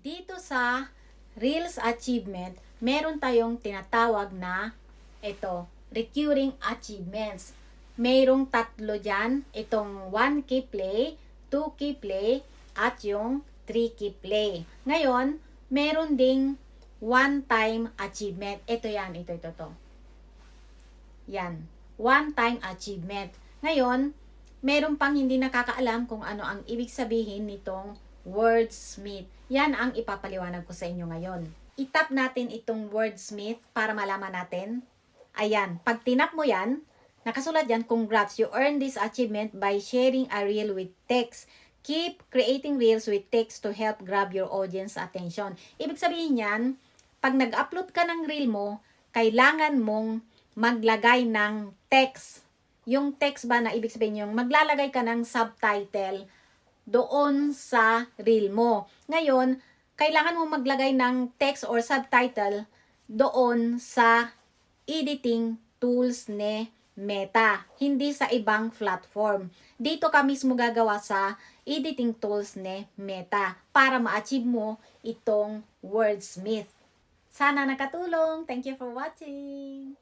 Dito sa Reels Achievement, meron tayong tinatawag na recurring achievements. Mayroong tatlo dyan, itong 1 key play, 2 key play, at yung 3 key play. Ngayon, meron ding one-time achievement. Ito yan, ito. Yan, one-time achievement. Ngayon, meron pang hindi nakakaalam kung ano ang ibig sabihin nitong wordsmith. Yan ang ipapaliwanag ko sa inyo ngayon. I-tap natin itong wordsmith para malaman natin. Ayan, pag tinap mo yan, nakasulat yan, congrats, you earned this achievement by sharing a reel with text. Keep creating reels with text to help grab your audience attention. Ibig sabihin yan, pag nag-upload ka ng reel mo, kailangan mong maglagay ng text. Yung text ba na ibig sabihin yung maglalagay ka ng subtitle doon sa reel mo. Ngayon, kailangan mo maglagay ng text or subtitle doon sa editing tools ni Meta, hindi sa ibang platform. Dito ka mismo gagawa sa editing tools ni Meta para ma-achieve mo itong wordsmith. Sana nakatulong. Thank you for watching.